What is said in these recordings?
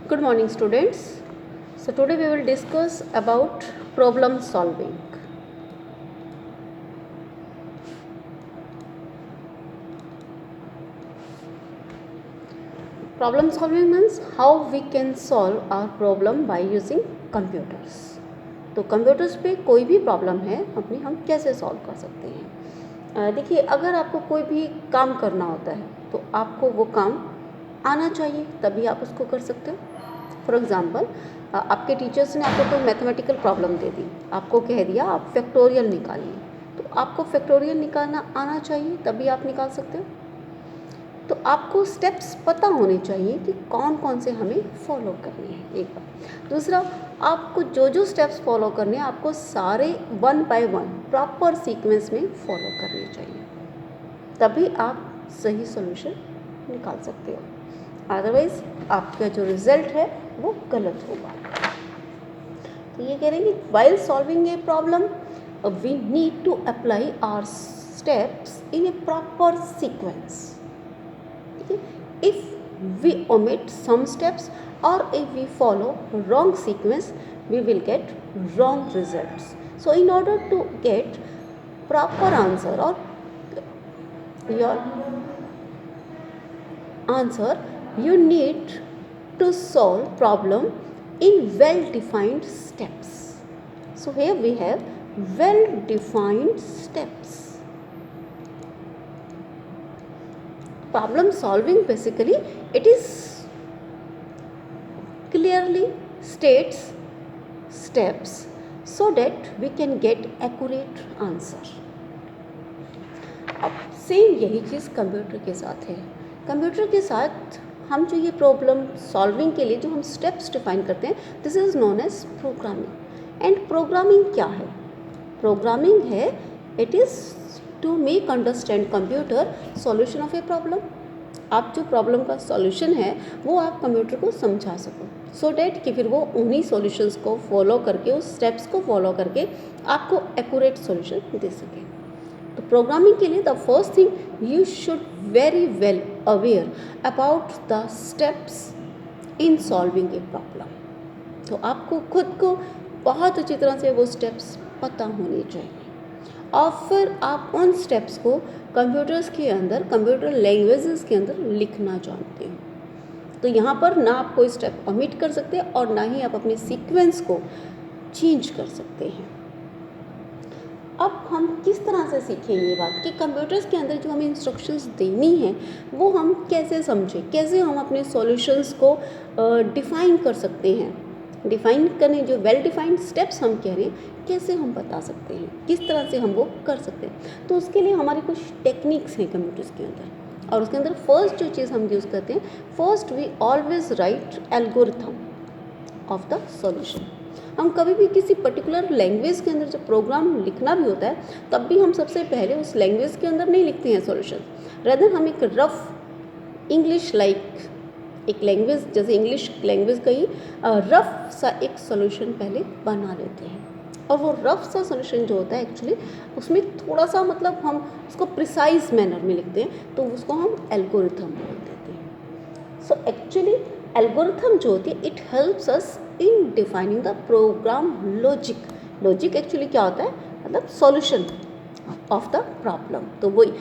Good morning, students. So today we will discuss about problem solving. Problem solving means how we can solve our problem by using computers. तो computers पे कोई भी problem है अपनी हम कैसे solve कर सकते हैं। देखिए, अगर आपको कोई भी काम करना होता है तो आपको वो काम आना चाहिए, तभी आप उसको कर सकते हो। फॉर एग्ज़ाम्पल, आपके टीचर्स ने आपको कोई मैथमेटिकल प्रॉब्लम दे दी, आपको कह दिया आप फैक्टोरियल निकालिए, तो आपको फैक्टोरियल निकालना आना चाहिए, तभी आप निकाल सकते हो। तो आपको स्टेप्स पता होने चाहिए कि कौन कौन से हमें फॉलो करने हैं, एक बार। दूसरा, आपको जो जो स्टेप्स फॉलो करने हैं आपको सारे 1 बाय 1 प्रॉपर सीक्वेंस में फॉलो करने चाहिए, तभी आप सही सॉल्यूशन निकाल सकते हो। अदरवाइज आपका जो रिजल्ट है वो गलत होगा। तो ये कह रहे हैं कि while solving a problem we need to apply our steps in a proper sequence. If we omit some steps or if we follow wrong sequence, we will get wrong results. So in order to get proper answer or your answer, you need to solve problem in well defined steps. So here we have well defined steps. Problem solving basically it is clearly states steps so that we can get accurate answer. अब same यही चीज़ computer के साथ है। Computer के साथ हम जो ये प्रॉब्लम सॉल्विंग के लिए जो हम स्टेप्स डिफाइन करते हैं, this is known as programming. And programming क्या है? प्रोग्रामिंग है it is to make understand computer solution of a problem. आप जो प्रॉब्लम का सॉल्यूशन है वो आप कंप्यूटर को समझा सको, सो डैट कि फिर वो उन्हीं सॉल्यूशंस को फॉलो करके, उस स्टेप्स को फॉलो करके आपको एक्यूरेट सॉल्यूशन दे सके। तो प्रोग्रामिंग के लिए the first thing you should very well aware about the steps in solving a problem. तो आपको खुद को बहुत अच्छी तरह से वो स्टेप्स पता होने चाहिए और फिर आप उन स्टेप्स को कंप्यूटर्स के अंदर, कंप्यूटर लैंग्वेजेस के अंदर लिखना जानते हो। तो यहाँ पर ना आप कोई स्टेप ओमिट कर सकते हैं और ना ही आप अपने सीक्वेंस को चेंज कर सकते हैं। अब हम किस तरह से सीखेंगे ये बात कि कंप्यूटर्स के अंदर जो हमें इंस्ट्रक्शंस देनी है वो हम कैसे समझें, कैसे हम अपने सॉल्यूशंस को डिफ़ाइन कर सकते हैं। डिफ़ाइन करने जो वेल डिफाइंड स्टेप्स हम कह रहे हैं कैसे हम बता सकते हैं, किस तरह से हम वो कर सकते हैं। तो उसके लिए हमारी कुछ टेक्निक्स हैं कंप्यूटर्स के अंदर, और उसके अंदर फर्स्ट जो चीज़ हम यूज़ करते हैं, first we always write algorithm of the solution. हम कभी भी किसी पर्टिकुलर लैंग्वेज के अंदर जब प्रोग्राम लिखना भी होता है तब भी हम सबसे पहले उस लैंग्वेज के अंदर नहीं लिखते हैं सॉल्यूशन, रादर हम एक रफ इंग्लिश एक लैंग्वेज जैसे इंग्लिश लैंग्वेज का ही रफ सा एक सॉल्यूशन पहले बना लेते हैं। और वो रफ सा सॉल्यूशन जो होता है एक्चुअली उसमें थोड़ा सा मतलब हम उसको प्रिसाइज मैनर में लिखते हैं, तो उसको हम एल्गोरिथम बोल देते हैं। सो एक्चुअली एल्गोरिथम जो होती है it helps us in defining the program logic. Logic actually क्या होता है, मतलब सॉल्यूशन ऑफ द प्रॉब्लम। तो वही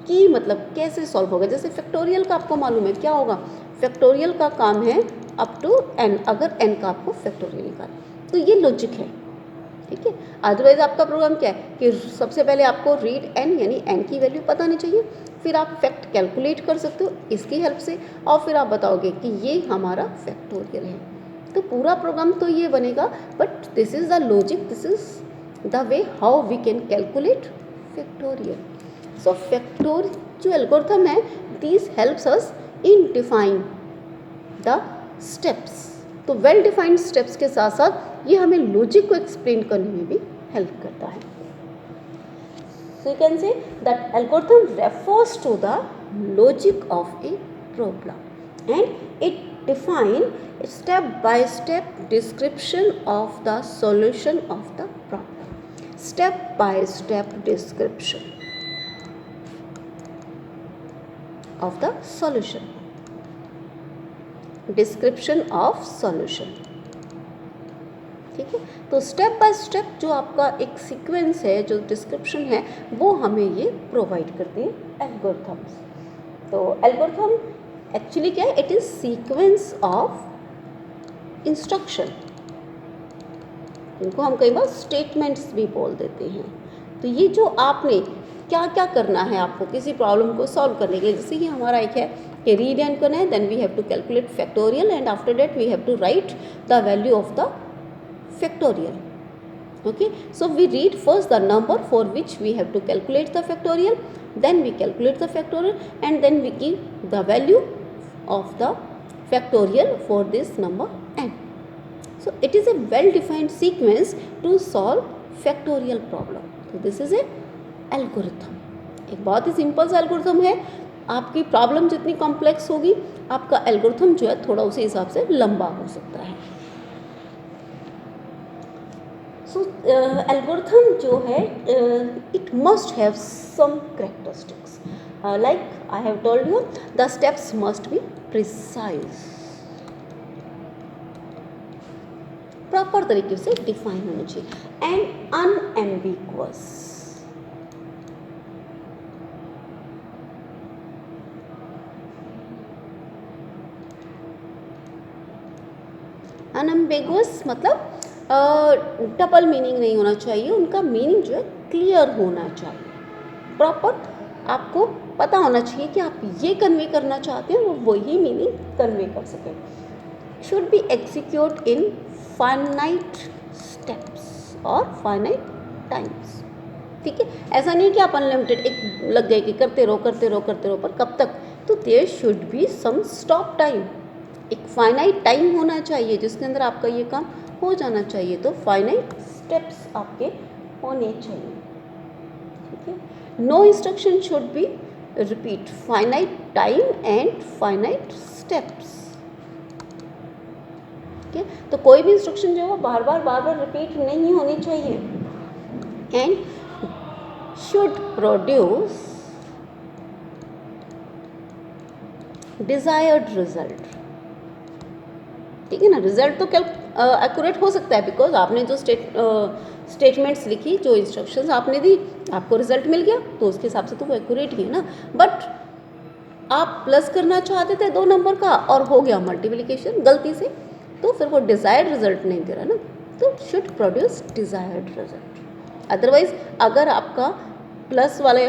कि मतलब कैसे सॉल्व होगा। जैसे फैक्टोरियल का आपको मालूम है क्या होगा, फैक्टोरियल का काम है अप टू n, अगर n का आपको फैक्टोरियल निकालना, तो ये लॉजिक है, ठीक है। अदरवाइज आपका प्रोग्राम क्या है कि सबसे पहले आपको रीड n यानी n की वैल्यू पता होनी चाहिए, फिर आप फैक्ट कैलकुलेट कर सकते हो इसकी हेल्प से, और फिर आप बताओगे कि ये हमारा फैक्टोरियल है। तो पूरा प्रोग्राम तो ये बनेगा, but this is the logic, this is the way how we can calculate factorial. So factorial जो एल्गोरिथम है this helps us in define the steps. तो वेल डिफाइंड स्टेप्स के साथ साथ ये हमें लॉजिक को एक्सप्लेन करने में भी हेल्प करता है। So you can say that algorithm refers to the logic of a problem and it define step by step description of the solution of the problem. Step by step description of the solution. Description of solution. ठीक है, तो step by step जो आपका एक sequence है, जो description है, वो हमें ये प्रोवाइड करते हैं एल्गोरिथम्स। तो एल्गोरिथम एक्चुअली क्या है? It is sequence of instruction, इनको हम कई बार स्टेटमेंट्स भी बोल देते हैं। तो ये जो आपने क्या क्या करना है आपको किसी प्रॉब्लम को सॉल्व करने के लिए, जैसे कि हमारा एक है कि रीड एंड करना है, then we have to calculate factorial and after that we have to write the value of the factorial. Okay, so we read first the number for which we have to calculate the factorial, then we calculate the factorial and then we give the value of the factorial for this number n. So it is a well defined sequence to solve factorial problem. So this is a algorithm. एक बहुत ही simple सा algorithm है। आपकी problem जितनी complex होगी, आपका algorithm जो है थोड़ा उसी हिसाब से लंबा हो सकता है। So algorithm जो है it must have some characteristics, like I have told you, the steps must be precise, proper तरीके से डिफाइन होना चाहिए एंड अनएम्बिगुअस। अनएम्बिगुअस मतलब डबल मीनिंग नहीं होना चाहिए, उनका मीनिंग जो है क्लियर होना चाहिए। प्रॉपर आपको पता होना चाहिए कि आप ये कन्वे करना चाहते हैं, वो वही मीनिंग कन्वे कर सकें। Should be execute in finite steps और फाइनाइट टाइम्स। ठीक है, ऐसा नहीं कि आप अनलिमिटेड एक लग गए कि करते रहो करते रहो करते रहो, पर कब तक? तो there should be some stop time, एक फाइनाइट टाइम होना चाहिए जिसके अंदर आपका ये काम हो जाना चाहिए। तो फाइनाइट स्टेप्स आपके होने चाहिए। ठीक है, no instruction should be repeat finite time and finite steps. ठीक है, तो कोई भी इंस्ट्रक्शन जो है बार बार रिपीट नहीं होनी चाहिए। And should produce desired result. ठीक है ना, रिजल्ट तो क्या एक्यूरेट हो सकता है, बिकॉज आपने जो स्टेटमेंट्स लिखी, जो इंस्ट्रक्शंस आपने दी, आपको रिजल्ट मिल गया, तो उसके हिसाब से तो वो एक्यूरेट ही है ना। बट आप प्लस करना चाहते थे 2 नंबर का और हो गया मल्टीप्लिकेशन गलती से, तो फिर वो डिज़ायर्ड रिजल्ट नहीं दे रहा ना। तो should produce desired result. Otherwise अगर आपका प्लस वाले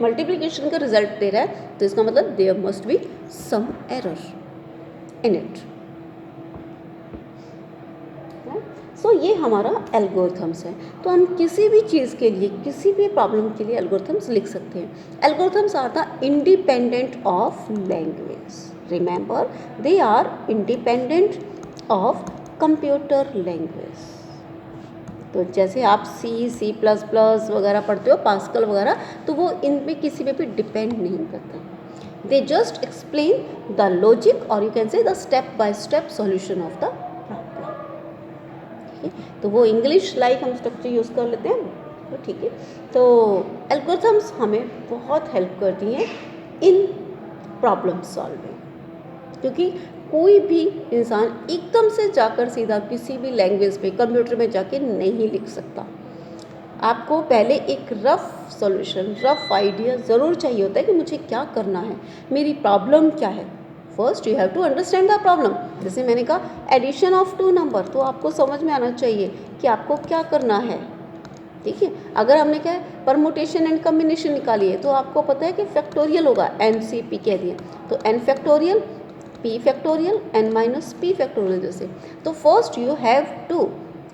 मल्टीप्लिकेशन का रिजल्ट दे रहा है, तो इसका मतलब there must be some error in it. So ये हमारा एल्गोरिथम्स है। तो हम किसी भी चीज़ के लिए, किसी भी प्रॉब्लम के लिए एल्गोरिथम्स लिख सकते हैं। Algorithms are the independent of language. Remember, they are independent of computer language. तो जैसे आप C वगैरह पढ़ते हो, पास्कल वगैरह, तो वो इन पे किसी पे भी डिपेंड नहीं करता। They just explain the logic और you can say the step by step solution of the problem. तो वो इंग्लिश लाइक हम स्ट्रक्चर यूज़ कर लेते हैं, तो ठीक है। तो एल्गोरिथम्स हमें बहुत हेल्प करती हैं इन प्रॉब्लम सॉल्विंग, क्योंकि कोई भी इंसान एकदम से जाकर सीधा किसी भी लैंग्वेज पे कंप्यूटर में जाके नहीं लिख सकता। आपको पहले एक रफ़ सॉल्यूशन, रफ़ आइडिया ज़रूर चाहिए होता है कि मुझे क्या करना है, मेरी प्रॉब्लम क्या है। First you have to understand the problem. जैसे मैंने कहा एडिशन ऑफ 2 नंबर, तो आपको समझ में आना चाहिए कि आपको क्या करना है। ठीक है, अगर हमने क्या है परमुटेशन एंड कम्बिनेशन निकाली है, तो आपको पता है कि फैक्टोरियल होगा, NCP कह दिया, तो n factorial p factorial n minus p factorial जैसे। तो first you have to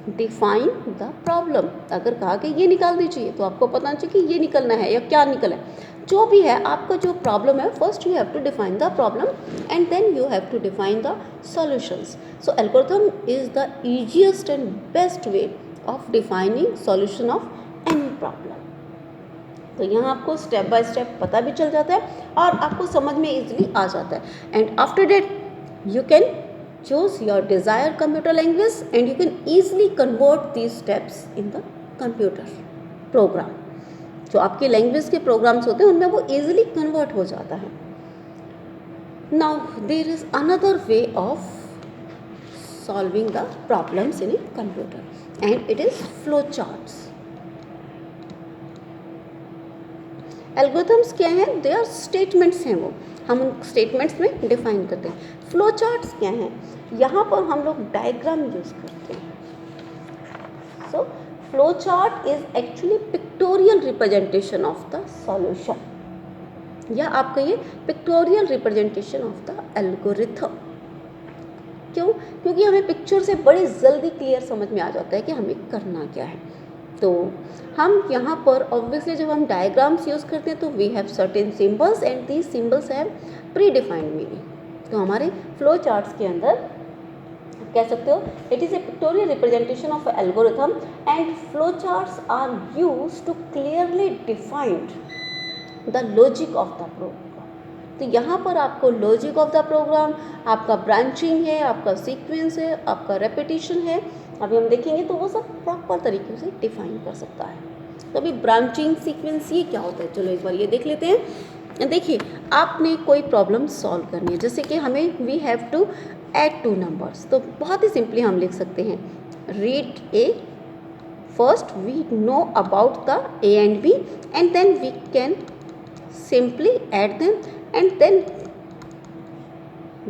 define the problem. अगर कहा कि ये निकाल दीजिए, तो आपको पता चाहिए कि ये निकलना है या क्या निकला है। जो भी है आपका जो प्रॉब्लम है, first you have to define the problem and then you have to define the solutions. So algorithm is the easiest and best way of defining solution of any problem. तो यहाँ आपको स्टेप बाय स्टेप पता भी चल जाता है और आपको समझ में इजीली आ जाता है। And after that you can choose your desired computer language and you can easily convert these steps in the computer program। जो आपके लैंग्वेज के प्रोग्राम्स होते हैं उनमें वो easily कन्वर्ट हो जाता है। Now there is another way of solving the problems in a computer and it is flowcharts. Algorithms क्या हैं? दे आर स्टेटमेंट्स हैं, वो हम उन स्टेटमेंट्स में डिफाइन करते हैं। फ्लो चार्ट्स क्या हैं? यहाँ पर हम लोग डायग्राम यूज़ करते हैं। So flow chart is actually pictorial representation of the solution, या आप कहिए pictorial representation of the algorithm. क्यों? क्योंकि हमें पिक्चर से बड़ी जल्दी क्लियर समझ में आ जाता है कि हमें करना क्या है। तो हम यहाँ पर ऑब्वियसली जब हम डायग्राम्स यूज़ करते हैं तो we have certain symbols and these symbols have pre defined meaning. तो हमारे फ्लो चार्ट्स के अंदर कह सकते हो it is a pictorial representation of algorithm and flow charts are use to clearly defined the logic of the program. तो यहाँ पर आपको लॉजिक ऑफ द प्रोग्राम, आपका ब्रांचिंग है, आपका सीक्वेंस है, आपका रेपिटेशन है, अभी हम देखेंगे तो वो सब प्रॉपर तरीके से डिफाइन कर सकता है। तो अभी ब्रांचिंग सीक्वेंस ये क्या होता है, चलो एक बार ये देख लेते हैं। देखिए आपने कोई प्रॉब्लम सॉल्व करनी है, जैसे कि हमें we have to add two numbers, तो बहुत ही सिंपली हम लिख सकते हैं read A, first we know about the A and B and then we can simply add them and then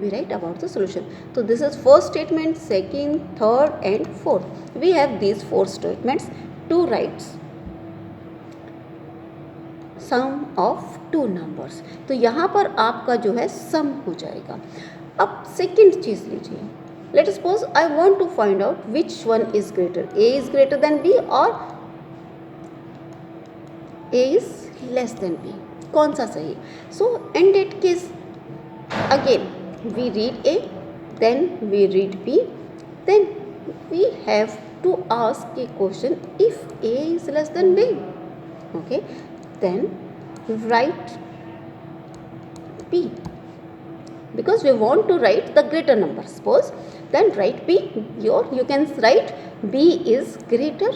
we write about the solution. So this is first statement, second, third and fourth. We have these four statements to write sum of two numbers. तो यहाँ पर आपका जो है sum हो जाएगा। अब second चीज़ लीजिए, let us suppose I want to find out which one is greater, A is greater than B or A is less than B, कौन सा सही? So in that case again we read A, then we read B, then we have to ask a question if A is less than B, okay, then write B because we want to write the greater number, suppose then write B, you can write B is greater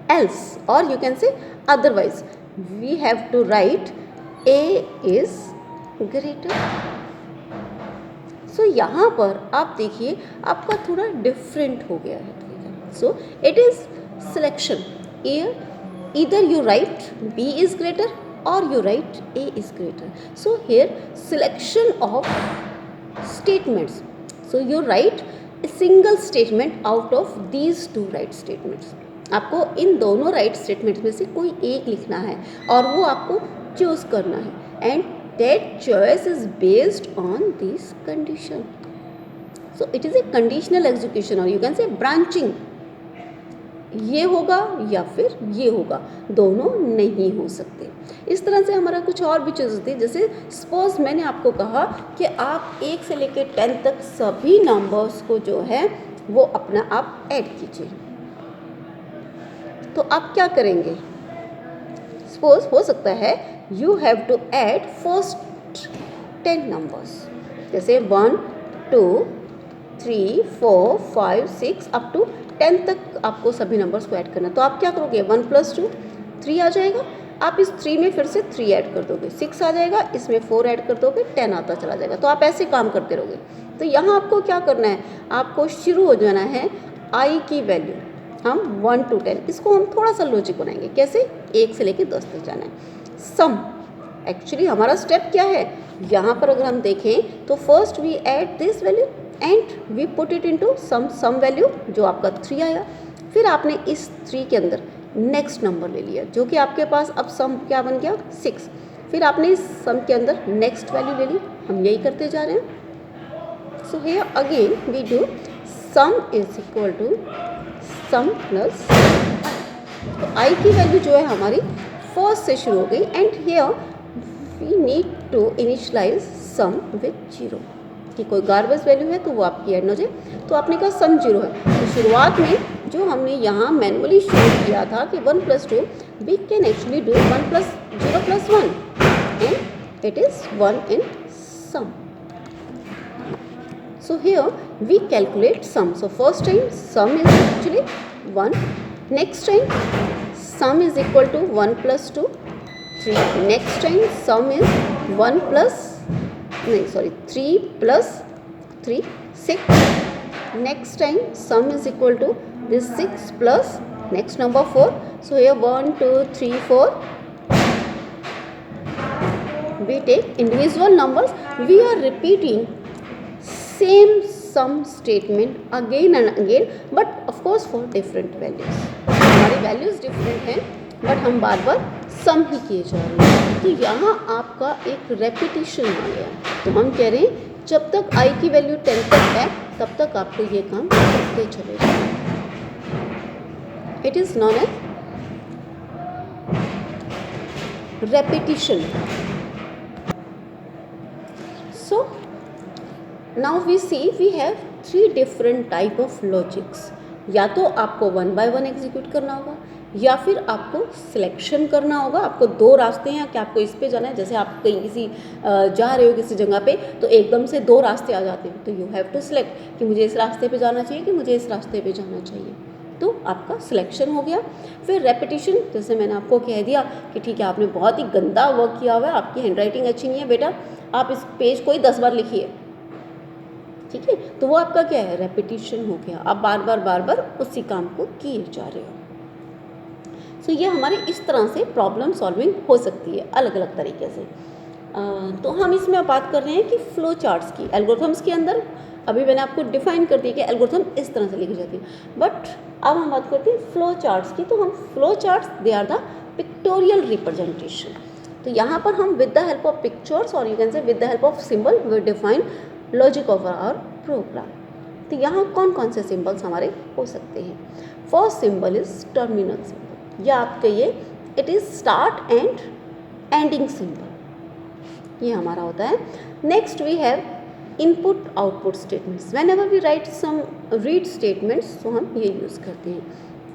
else, or you can say otherwise we have to write A is greater. So यहाँ पर आप देखिए आपका थोड़ा different हो गया है। So it is selection, either you write B is greater or you write A is greater. So here selection of statements, so you write a single statement out of these two right statements. आपको इन दोनों right statements में से कोई एक लिखना है और वो आपको चूज करना है and that choice is based on this condition. So it is A conditional execution और यू कैन से ब्रांचिंग, ये होगा या फिर ये होगा, दोनों नहीं हो सकते. इस तरह से हमारा कुछ और भी चीज़ होती है. जैसे सपोज मैंने आपको कहा कि आप 1 से लेकर 10 तक सभी नंबर्स को जो है वो अपना आप ऐड कीजिए, तो आप क्या करेंगे? सपोज हो सकता है you have to add first 10 numbers, जैसे 1 2 3 4 5 6 अप टू 10 तक आपको सभी नंबर्स को ऐड करना. तो आप क्या करोगे? 1 + 2 3 आ जाएगा. आप इस 3 में फिर से 3 ऐड कर दोगे, 6 आ जाएगा, इसमें 4 ऐड कर दोगे, 10 आता चला जाएगा. तो आप ऐसे काम करते रहोगे. तो यहाँ आपको क्या करना है? आपको शुरू हो जाना है आई की वैल्यू, हम 1 to 10, इसको हम थोड़ा सा लॉजिक बनाएंगे. कैसे? 1 से लेकर 10 तक जाना है. सम, एक्चुअली हमारा स्टेप क्या है यहाँ पर? अगर हम देखें तो first we add this value and we put it into some value जो आपका 3 आया. फिर आपने इस 3 के अंदर नेक्स्ट नंबर ले लिया जो कि आपके पास अब सम क्या बन गया? 6. फिर आपने इस सम के अंदर नेक्स्ट वैल्यू ले ली. हम यही करते जा रहे हैं. So here again we do sum is equal to sum plus, तो आई की वैल्यू जो है हमारी फर्स्ट से शुरू हो गई and here we need to initialize sum with 0 कि कोई गार्बेज वैल्यू है तो वो आपकी ऐड हो जाए. तो आपने कहा सम 0 है. तो शुरुआत में जो हमने यहाँ मैनुअली शो किया था कि 1 + 2, we can actually do 1 + 0 + 1 and it is 1 in sum. So here we calculate sum. So first time sum is actually 1. Next time sum is equal to 1 + 2, 3. Next time sum is 1 + नहीं sorry 3 + 3 6. Next time sum is equal to this 6 plus next number 4. So here 1 2 3 4. We take individual numbers. We are repeating same sum statement again and again, but of course for different values. हमारी values different हैं, but हम बार बार सम ही किए जा रहे हैं. तो यहाँ आपका एक रेपिटिशन आ गया. तो हम कह रहे हैं जब तक i की वैल्यू 10 तक है तब तक आपको ये काम करते चले जाए. It is known as repetition. So now we see we have 3 different type of logics. या तो आपको 1 बाय 1 एग्जीक्यूट करना होगा, या फिर आपको सिलेक्शन करना होगा. आपको 2 रास्ते हैं कि आपको इस पे जाना है. जैसे आप कहीं किसी जा रहे हो किसी जगह पे, तो एकदम से 2 रास्ते आ जाते हैं, तो यू हैव टू सिलेक्ट कि मुझे इस रास्ते पे जाना चाहिए कि मुझे इस रास्ते पे जाना चाहिए. तो आपका सिलेक्शन हो गया. फिर रेपिटिशन, जैसे मैंने आपको कह दिया कि ठीक है आपने बहुत ही गंदा वर्क किया हुआ है, आपकी हैंडराइटिंग अच्छी नहीं है बेटा, आप इस पेज को ही 10 बार लिखिए. ठीक है, तो वो आपका क्या है, रेपिटिशन हो गया. आप बार बार उसी काम को किए जा रहे हो. सो ये हमारे इस तरह से प्रॉब्लम सॉल्विंग हो सकती है अलग अलग तरीके से. तो हम इसमें बात कर रहे हैं कि फ्लो चार्ट्स की. एल्गोरिथम्स के अंदर अभी मैंने आपको डिफाइन कर दिया कि एल्गोरिथम इस तरह से लिखी जाती है. बट अब हम बात करते हैं फ्लो चार्ट्स की. तो हम flow charts they are the pictorial representation. तो यहाँ पर हम with the help of pictures और you can say with the help of symbol we define logic of our program. तो यहाँ कौन कौन से सिंबल्स हमारे हो सकते हैं. First symbol is terminal symbol, या आप कहिए it is start and ending symbol, ये हमारा होता है. Next we have input output statements. Whenever we write some read statements तो हम ये यूज़ करते हैं.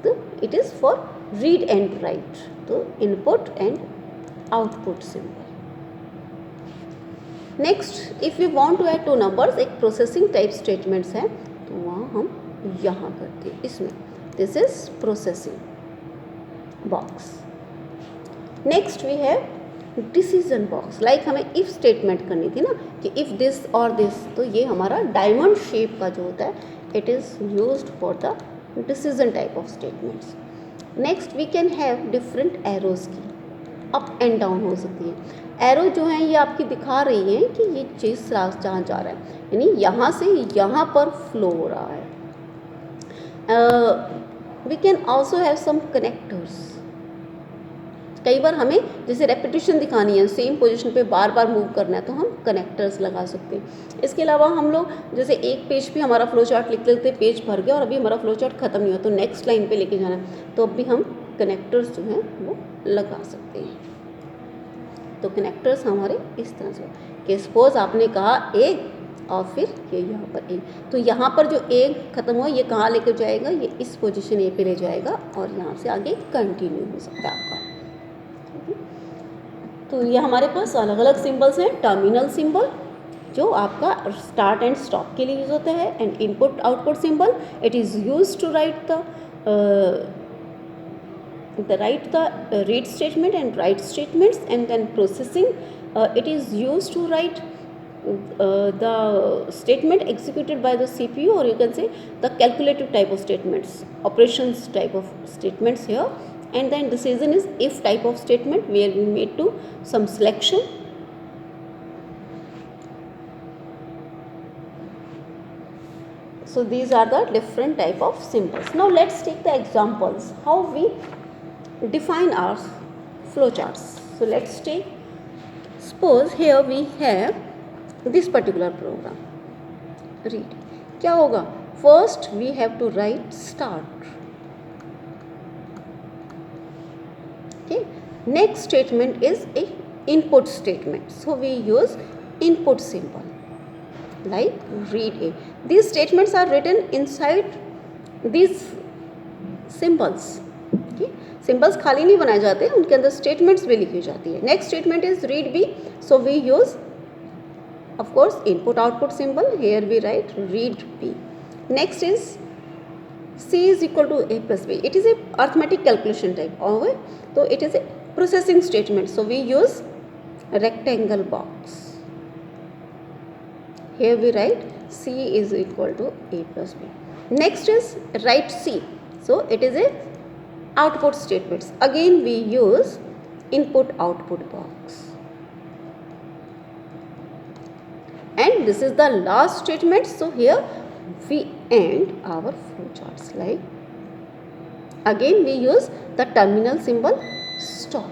तो it is for read and write. तो input and output symbol. Next if you want to add 2 numbers, एक processing type statements हैं, तो वहाँ हम यहाँ करते हैं इसमें. This is processing box. Next we have decision box. Like हमें इफ़ स्टेटमेंट करनी थी ना कि इफ़ दिस और दिस, तो ये हमारा डायमंड शेप का जो होता है it is used for the decision type of statements. Next we can have different arrows की, अप एंड डाउन हो सकती है. एरो जो है ये आपकी दिखा रही है कि ये जिस रास्ते जहाँ जा रहा है, यानी यहाँ से यहाँ पर फ्लो हो रहा है. We can also have some connectors. कई बार हमें जैसे रेपिटेशन दिखानी है, सेम पोजीशन पे बार बार मूव करना है, तो हम कनेक्टर्स लगा सकते हैं. इसके अलावा हम लोग जैसे एक पेज पे हमारा फ्लो चार्ट लिख लेते, पेज भर गया और अभी हमारा फ्लो चार्ट ख़त्म नहीं हुआ, तो नेक्स्ट लाइन पे लेके जाना है, तो अभी हम कनेक्टर्स जो हैं वो लगा सकते हैं. तो कनेक्टर्स हमारे इस तरह से कि सपोज आपने कहा ए और फिर ये यहाँ पर ए, तो यहाँ पर जो ए ख़त्म हुआ ये कहाँ लेकर जाएगा, ये इस पोजीशन ए पे ले जाएगा और यहाँ से आगे कंटिन्यू हो सकता है आपका. तो ये हमारे पास अलग अलग सिंबल्स हैं. टर्मिनल सिंबल जो आपका स्टार्ट एंड स्टॉप के लिए यूज होता है, and input output symbol it is use to write the read statement and write statements, and then processing it is used to write the statement executed by the CPU, or you can say the calculative type of statements, operations type of statements here. And then decision is if type of statement where we made to some selection. So these are the different type of symbols. Now let's take the examples how we define our flowcharts. So let's take, suppose here we have this particular program. Read. क्या होगा? First we have to write start. Okay. Next statement is a input statement. So we use input symbol like read a. These statements are written inside these symbols. Okay. Symbols खाली नहीं बनाए जाते, उनके अंदर statements भी लिखी जाती है. Next statement is read B. So we use of course input output symbol. Here we write read B. Next is C is equal to A plus B. It is a arithmetic calculation type of, तो it is a processing statement. So we use rectangle box. here we write C is equal to A plus B. Next is write C. So it is a output statements. Again we use input output box. And this is the last statement. So here we end our flowcharts. Like again we use the terminal symbol stop.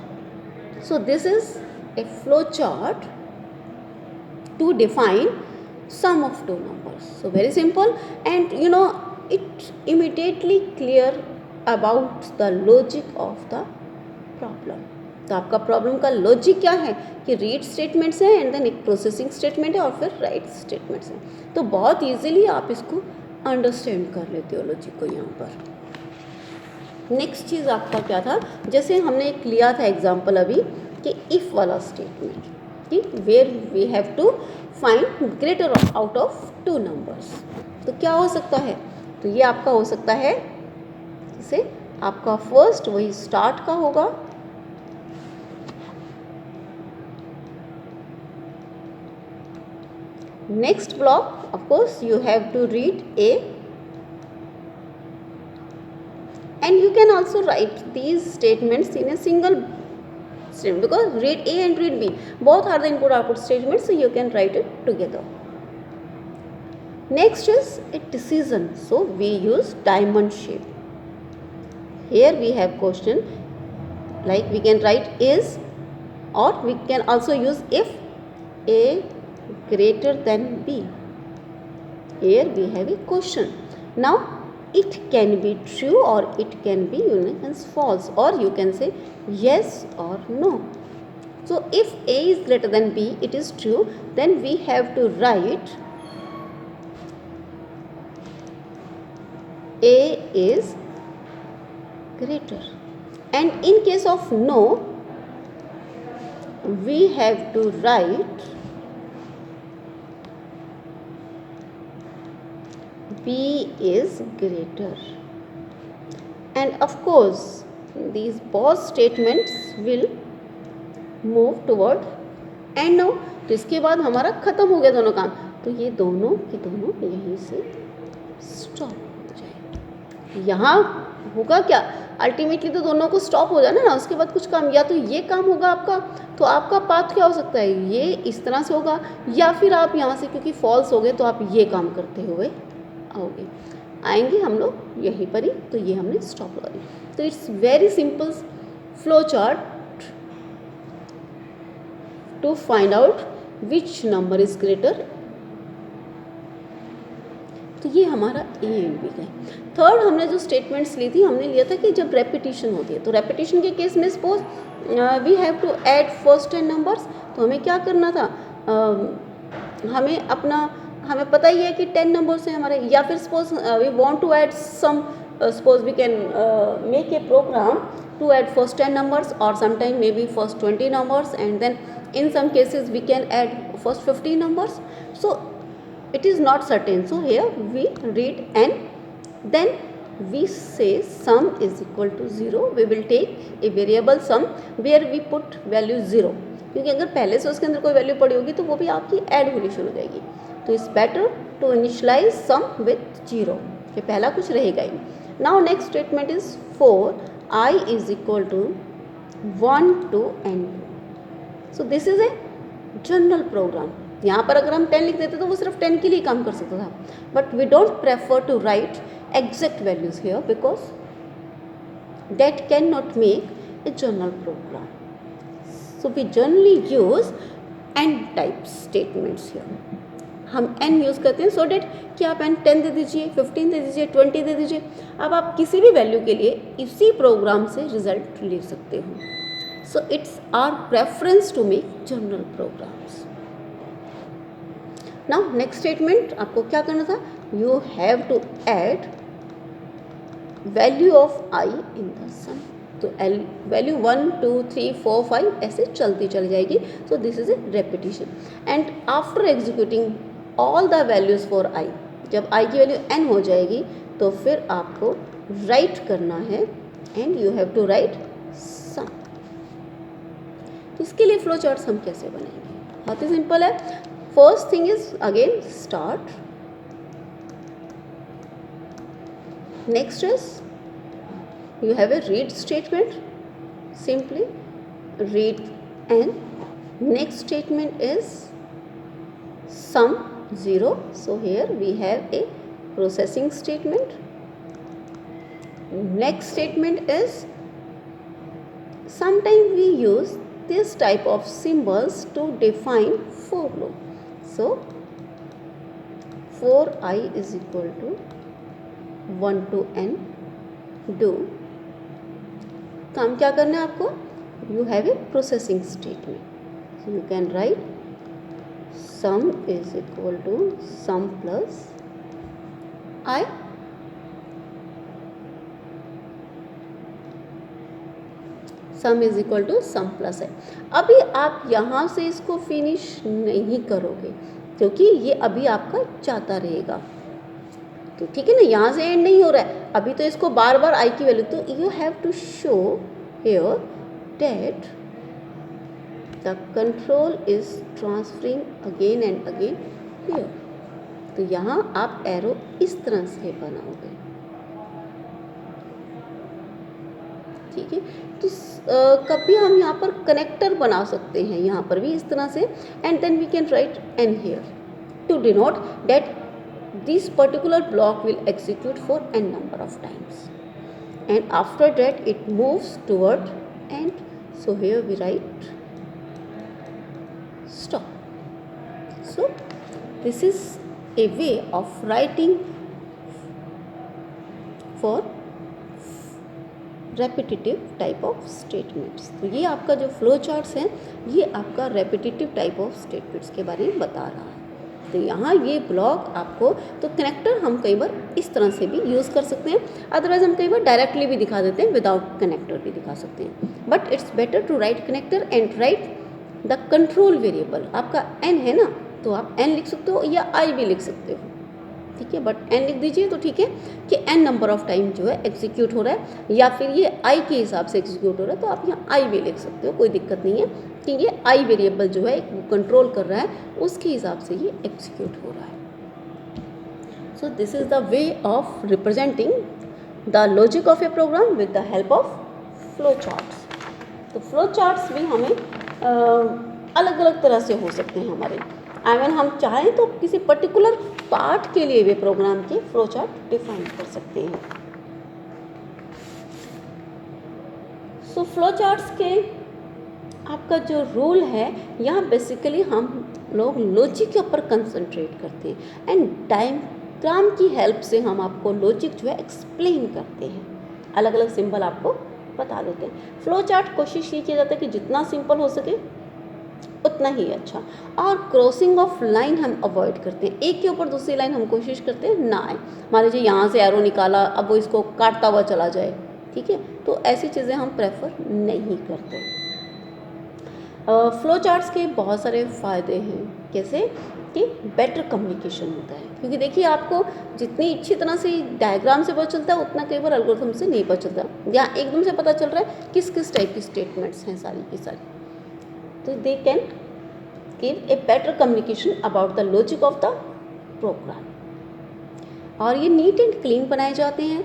So this is a flowchart to define sum of two numbers. So very simple, and it immediately clear about the logic of the problem. तो आपका problem का logic क्या है कि read statements है and then एक processing statement है और फिर राइट स्टेटमेंट्स है. तो बहुत इजीली आप इसको अंडरस्टैंड कर लेते हो लॉजिक को यहाँ पर. नेक्स्ट चीज़ आपका क्या था, जैसे हमने एक लिया था एग्जांपल अभी कि इफ़ वाला स्टेटमेंट कि where we have to find greater out of two numbers. तो क्या हो सकता है, तो ये आपका हो सकता है जैसे आपका फर्स्ट वही स्टार्ट का होगा, next block of course you have to read A, and you can also write these statements in a single statement because read A and read B both are the input output statements, so you can write it together. Next is a decision, so we use diamond shape. Here we have question like we can write is, or we can also use if A greater than B. Here we have a question. Now it can be true or it can be false, or you can say yes or no. So if A is greater than B, it is true, then we have to write A is greater, and in case of no, we have to write B is greater. And of course these both statements will move toward and now. तो इसके बाद हमारा ख़त्म हो गया दोनों काम, तो ये दोनों के दोनों यहीं से स्टॉप हो जाए. यहाँ होगा क्या, अल्टीमेटली तो दोनों को स्टॉप हो जाना ना, उसके बाद कुछ काम या तो ये काम होगा आपका, तो आपका पाथ क्या हो सकता है, ये इस तरह से होगा, या फिर आप यहाँ से क्योंकि फॉल्स हो गए तो आप ये काम करते हुए आएंगे हम लोग यहीं पर ही. तो ये हमने स्टॉप लगा दी. तो it's very simple flow chart to find out which number is greater. तो ये हमारा ए एंड बी का है. थर्ड हमने जो स्टेटमेंट्स ली थी, हमने लिया था कि जब रेपिटेशन होती है, तो रेपिटेशन के केस में suppose we have to add first 10 numbers. तो हमें क्या करना था, हमें पता ही है कि 10 नंबर्स हैं हमारे, या फिर suppose we want to add some, suppose we can make a program to add first 10 numbers or sometime maybe first 20 numbers, and then in some cases we can add first 50 numbers. So it is not certain, so here we read and then we say sum is equal to 0. We will take a variable sum where we put value 0, क्योंकि अगर पहले से उसके अंदर कोई value पड़ी होगी तो वो भी आपकी ऐड होनी शुरू हो जाएगी. तो it's better to initialise sum with 0, कि पहला कुछ रहेगा ही. Now next statement is 4 I is equal to 1 to n. So this is a general program. यहाँ पर अगर हम 10 लिख देते तो वो सिर्फ 10 के लिए काम कर सकता था, but we don't prefer to write exact values here because that can not make a general program. So we generally use and type statements here. हम n यूज़ करते हैं सो डैट कि आप n 10 दे दीजिए, 15 दे दीजिए, 20 दे दीजिए. अब आप किसी भी वैल्यू के लिए इसी प्रोग्राम से रिजल्ट ले सकते हो. So it's our preference to make general programs. Now next statement आपको क्या करना था, you have to add value of i in the sum. तो वैल्यू 1 2 3 4 5 ऐसे चलती चली जाएगी. So this is a repetition. And after executing all the values for i, जब i की वैल्यू n हो जाएगी तो फिर आपको राइट करना है and you have to write sum. तो इसके लिए फ्लो चार्ट्स हम कैसे बनाएंगे, बहुत ही सिंपल है. first thing is again start. Next is you have a read statement, simply read n. Next statement is sum 0, so here we have a processing statement. Next statement is, sometimes we use this type of symbols to define for loop. So for I is equal to 1 to n do, काम क्या करना है आपको, you have a processing statement, so you can write sum is equal to sum plus I. Sum is equal to sum plus है। अभी आप यहाँ से इसको फिनिश नहीं करोगे क्योंकि ये अभी आपका जाता रहेगा, तो ठीक है ना, यहाँ से एंड नहीं हो रहा है, अभी तो इसको बार बार आई की वैल्यू, तो you have to show here that the control is transferring again and again here. तो यहाँ आप एरो इस तरह से बनाओगे, ठीक है। तो कभी हम यहाँ पर कनेक्टर बना सकते हैं, यहाँ पर भी इस तरह से, and then we can write n here to denote that this particular block will execute for n number of times, and after that it moves toward end, so here we write stop. So this is a way of writing for repetitive type of statements. तो ये आपका जो flow charts हैं, ये आपका repetitive type of statements के बारे में बता रहा है। तो यहाँ ये ब्लॉक आपको, तो कनेक्टर हम कई बार इस तरह से भी यूज़ कर सकते हैं, अदरवाइज हम कई बार डायरेक्टली भी दिखा देते हैं, विदाउट कनेक्टर भी दिखा सकते हैं, but it's better to write connector and write the control variable. आपका एन है ना, तो आप एन लिख सकते हो या आई भी लिख सकते हो, ठीक है, बट एन लिख दीजिए तो ठीक है कि एन नंबर ऑफ टाइम जो है एग्जीक्यूट हो रहा है, या फिर ये आई के हिसाब से एग्जीक्यूट हो रहा है, तो आप यहाँ आई भी लिख सकते हो, कोई दिक्कत नहीं है कि ये आई वेरिएबल जो है कंट्रोल कर रहा है, उसके हिसाब से ये एग्जीक्यूट हो रहा है। So this is the way of representing the logic of a program with the help of flow charts. तो फ्लो चार्ट्स भी हमें अलग अलग तरह से हो सकते हैं हमारे, हम चाहें तो किसी पर्टिकुलर पार्ट के लिए भी प्रोग्राम के फ्लो चार्ट डिफाइन कर सकते हैं। सो फ्लो चार्ट्स के आपका जो रूल है, यहाँ बेसिकली हम लोग लॉजिक के ऊपर कंसंट्रेट करते हैं, एंड डायग्राम की हेल्प से हम आपको लॉजिक जो है एक्सप्लेन करते हैं, अलग अलग सिंबल आपको बता देते हैं। फ्लो चार्ट कोशिश ये किया जाता है कि जितना सिंपल हो सके उतना ही अच्छा, और क्रॉसिंग ऑफ लाइन हम अवॉइड करते हैं, एक के ऊपर दूसरी लाइन हम कोशिश करते हैं ना आए। मान लीजिए यहाँ से एरो निकाला, अब वो इसको काटता हुआ चला जाए, ठीक है, तो ऐसी चीज़ें हम प्रेफर नहीं करते। फ्लो चार्ट्स के बहुत सारे फ़ायदे हैं, कैसे कि बेटर कम्युनिकेशन होता है, क्योंकि देखिए आपको जितनी अच्छी तरह से डायग्राम से पता चलता है, उतना कई बार एल्गोरिथम से नहीं पता चलता, यहाँ एकदम से पता चल रहा है किस किस टाइप की स्टेटमेंट्स हैं सारी की सारी, तो they can give a better communication about the logic of the program. और ये नीट एंड क्लीन बनाए जाते हैं,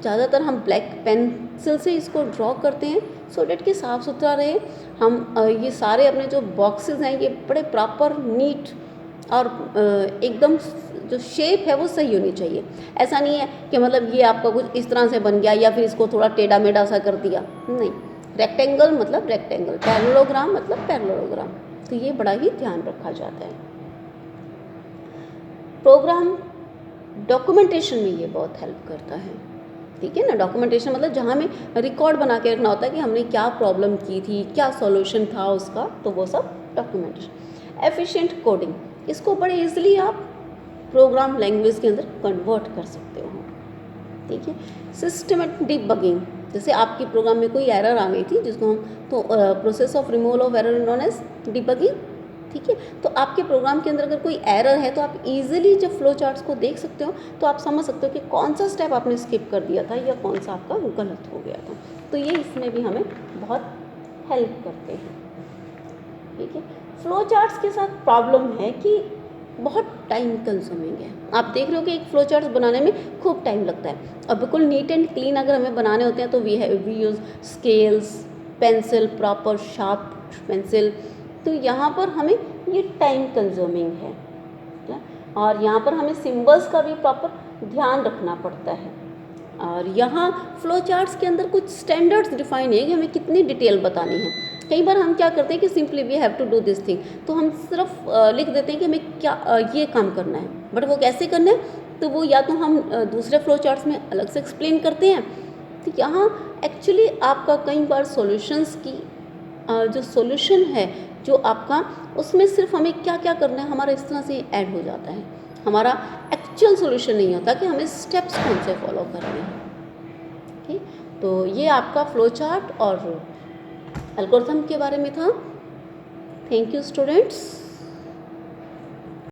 ज़्यादातर हम ब्लैक पेंसिल से इसको ड्रॉ करते हैं, सो डेट कि साफ़ सुथरा रहे। हम ये सारे अपने जो बॉक्सेस हैं ये बड़े प्रॉपर नीट और एकदम जो शेप है वो सही होनी चाहिए। ऐसा नहीं है कि मतलब ये आपका कुछ इस तरह से बन गया या फिर इसको थोड़ा टेढ़ा मेढ़ा सा कर दिया, नहीं, रेक्टेंगल मतलब रेक्टेंगल, पैरेललोग्राम मतलब पैरेललोग्राम, तो ये बड़ा ही ध्यान रखा जाता है। प्रोग्राम डॉक्यूमेंटेशन में ये बहुत हेल्प करता है, ठीक है ना। डॉक्यूमेंटेशन मतलब जहाँ हमें रिकॉर्ड बना के रखना होता है कि हमने क्या प्रॉब्लम की थी, क्या सॉल्यूशन था उसका, तो वो सब डॉक्यूमेंटेशन। एफिशिएंट कोडिंग, इसको बड़े इजीली आप प्रोग्राम लैंग्वेज के अंदर कन्वर्ट कर सकते हो, ठीक है। सिस्टमेटिक डिबगिंग, जैसे आपकी प्रोग्राम में कोई एरर आ गई थी जिसको हम तो process of removal of error known as debugging, ठीक है। तो आपके प्रोग्राम के अंदर अगर कोई एरर है तो आप इजीली जब फ्लो चार्ट्स को देख सकते हो तो आप समझ सकते हो कि कौन सा स्टेप आपने स्किप कर दिया था या कौन सा आपका गलत हो गया था, तो ये इसमें भी हमें बहुत हेल्प करते हैं, ठीक है। फ्लो चार्ट्स के साथ प्रॉब्लम है कि बहुत टाइम कंज्यूमिंग है। आप देख रहे हो कि एक फ्लो चार्ट बनाने में खूब टाइम लगता है, और बिल्कुल नीट एंड क्लीन अगर हमें बनाने होते हैं तो we use scales, pencil, proper sharp pencil. तो यहाँ पर हमें ये टाइम कंज्यूमिंग है, और यहाँ पर हमें सिंबल्स का भी प्रॉपर ध्यान रखना पड़ता है। और यहाँ फ्लो चार्ट्स के अंदर कुछ स्टैंडर्ड्स डिफाइन है कि हमें कितनी डिटेल बतानी है। कई बार हम क्या करते हैं कि simply we have to do this thing, तो हम सिर्फ लिख देते हैं कि हमें क्या ये काम करना है, बट वो कैसे करना है तो वो या तो हम दूसरे फ्लो चार्ट्स में अलग से एक्सप्लेन करते हैं। तो यहाँ एक्चुअली आपका कई बार सॉल्यूशंस की जो सॉल्यूशन है जो आपका, उसमें सिर्फ हमें क्या क्या करना है हमारा इस तरह से ऐड हो जाता है, हमारा एक्चुअल सॉल्यूशन नहीं होता कि हमें स्टेप्स कौन से फॉलो करने हैं। ठीक, तो ये आपका फ्लो चार्ट और एल्गोरिथम के बारे में था। Thank you students.